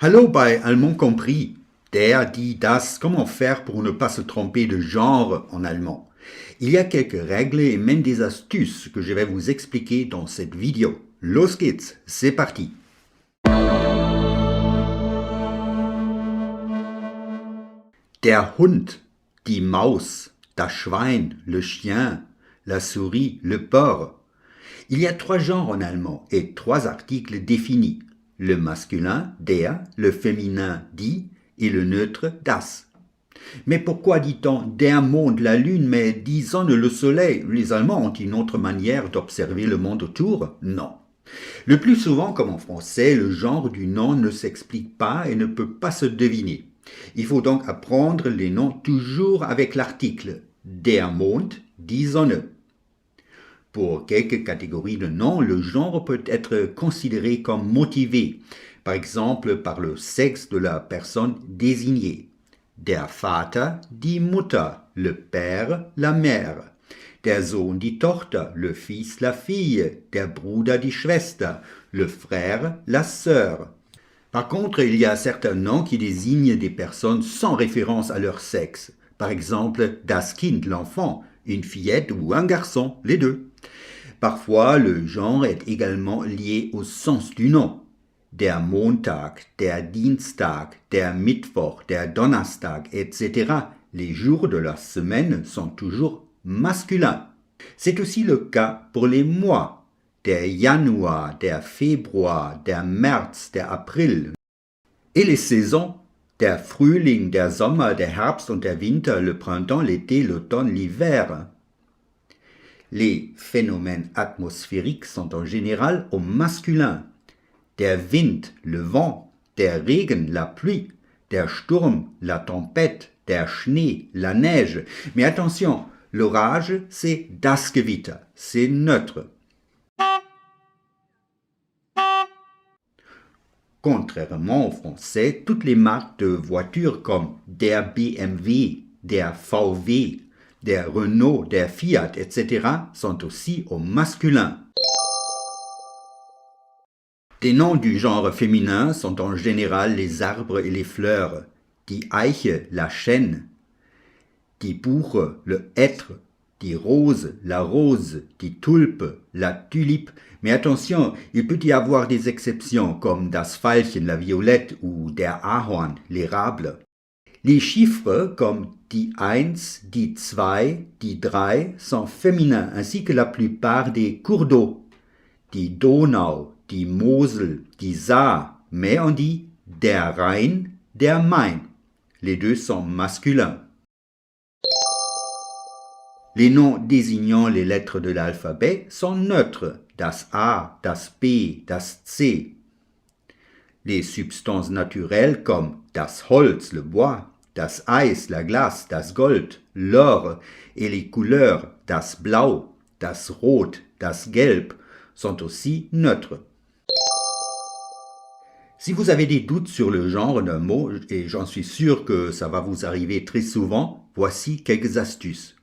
Hallo bei Allemand compris. Der, die, das, comment faire pour ne pas se tromper de genre en allemand. Il y a quelques règles et même des astuces que je vais vous expliquer dans cette vidéo. Los geht's, c'est parti. Der Hund, die Maus, das Schwein, le chien, la souris, le porc. Il y a trois genres en allemand et trois articles définis. Le masculin, der, le féminin, die, et le neutre, das. Mais pourquoi dit-on der Mond, la lune, mais disons le soleil? Les Allemands ont une autre manière d'observer le monde autour? Non. Le plus souvent, comme en français, le genre du nom ne s'explique pas et ne peut pas se deviner. Il faut donc apprendre les noms toujours avec l'article der Mond, die Sonne. Pour quelques catégories de noms, le genre peut être considéré comme motivé, par exemple par le sexe de la personne désignée. Der Vater, die Mutter, le père, la mère. Der Sohn, die Tochter, le fils, la fille. Der Bruder, die Schwester, le frère, la sœur. Par contre, il y a certains noms qui désignent des personnes sans référence à leur sexe. Par exemple, das Kind, l'enfant, une fillette ou un garçon, les deux. Parfois, le genre est également lié au sens du nom. Der Montag, der Dienstag, der Mittwoch, der Donnerstag, etc. Les jours de la semaine sont toujours masculins. C'est aussi le cas pour les mois. Der Januar, der Februar, der März, der April. Et les saisons, der Frühling, der Sommer, der Herbst und der Winter, le printemps, l'été, l'automne, l'hiver. Les phénomènes atmosphériques sont en général au masculin. Der Wind, le vent, der Regen, la pluie, der Sturm, la tempête, der Schnee, la neige. Mais attention, l'orage, c'est das Gewitter, c'est neutre. Contrairement au français, toutes les marques de voitures comme der BMW, der VW, der Renault, der Fiat, etc. sont aussi au masculin. Des noms du genre féminin sont en général les arbres et les fleurs. Die Eiche, la chêne. Die Buche, le hêtre. Die Rose, la rose. Die Tulpe, la tulipe. Mais attention, il peut y avoir des exceptions comme das Veilchen, la violette, ou der Ahorn, l'érable. Les chiffres comme die 1, die 2, die 3 sont féminins, ainsi que la plupart des cours d'eau. Die Donau, die Mosel, die Saar, mais on dit der Rhein, der Main. Les deux sont masculins. Les noms désignant les lettres de l'alphabet sont neutres, das A, das B, das C. Les substances naturelles comme das Holz, le bois, das Eis, la glace, das Gold, l'or, et les couleurs, das Blau, das Rot, das Gelb, sont aussi neutres. Si vous avez des doutes sur le genre d'un mot, et j'en suis sûr que ça va vous arriver très souvent, voici quelques astuces.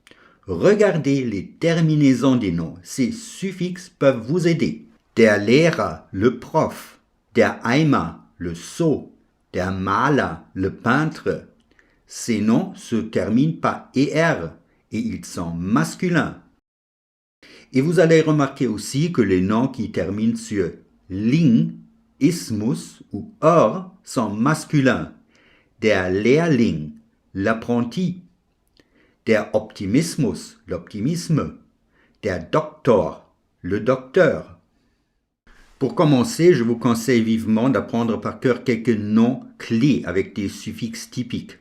Regardez les terminaisons des noms, ces suffixes peuvent vous aider. Der Lehrer, le prof, der Eimer, le seau, der Maler, le peintre. Ces noms se terminent par ER et ils sont masculins. Et vous allez remarquer aussi que les noms qui terminent sur ling, ismus ou or sont masculins. Der Lehrling, l'apprenti. Der Optimismus, l'optimisme. Der Doktor, le docteur. Pour commencer, je vous conseille vivement d'apprendre par cœur quelques noms clés avec des suffixes typiques.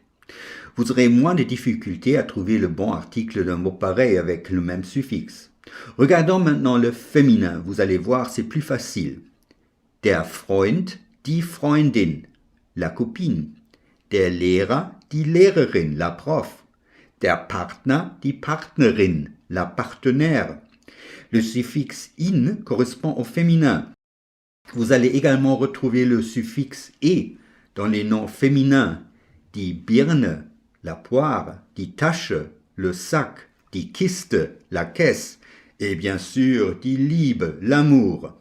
Vous aurez moins de difficultés à trouver le bon article d'un mot pareil avec le même suffixe. Regardons maintenant le féminin, vous allez voir, c'est plus facile. Der Freund, die Freundin, la copine. Der Lehrer, die Lehrerin, la prof. Der Partner, die Partnerin, la partenaire. Le suffixe in correspond au féminin. Vous allez également retrouver le suffixe e dans les noms féminins. Die Birne, la poire, die Tasche, le sac, die Kiste, la caisse, et bien sûr die Liebe, l'amour.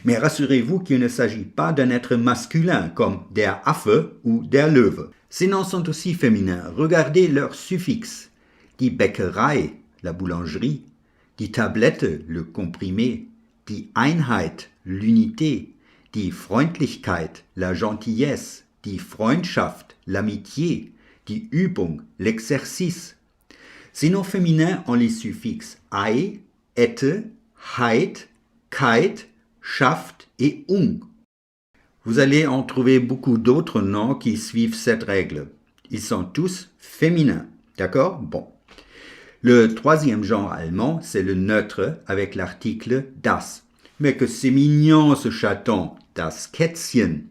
Mais rassurez-vous qu'il ne s'agit pas d'un être masculin comme der Affe ou der Löwe. Ces noms sont aussi féminins. Regardez leurs suffixes. Die Bäckerei, la boulangerie, die Tablette, le comprimé, die Einheit, l'unité, die Freundlichkeit, la gentillesse, die Freundschaft, l'amitié, die Übung, l'exercice. Ces noms féminins ont les suffixes ei, ette, heit, keit, schaft et ung. Vous allez en trouver beaucoup d'autres noms qui suivent cette règle. Ils sont tous féminins. D'accord? Bon. Le troisième genre allemand, c'est le neutre avec l'article das. Mais que c'est mignon ce chaton, das Kätzchen.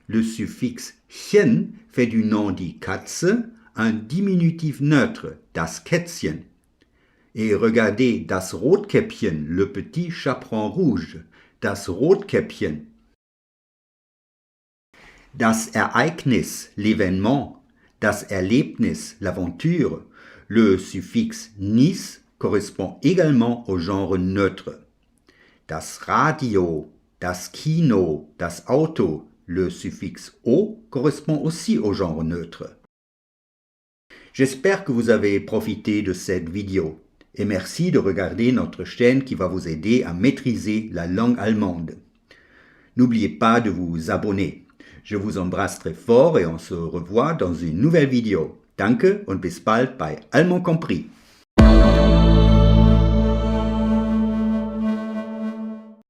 Le suffixe chen fait du nom die Katze un diminutif neutre, das Kätzchen. Et regardez das Rotkäppchen, le petit chaperon rouge, das Rotkäppchen. Das Ereignis, l'événement, das Erlebnis, l'aventure, le suffixe nis correspond également au genre neutre. Das Radio, das Kino, das Auto, le suffixe o correspond aussi au genre neutre. J'espère que vous avez profité de cette vidéo et merci de regarder notre chaîne qui va vous aider à maîtriser la langue allemande. N'oubliez pas de vous abonner. Je vous embrasse très fort et on se revoit dans une nouvelle vidéo. Danke und bis bald bei Allemand compris.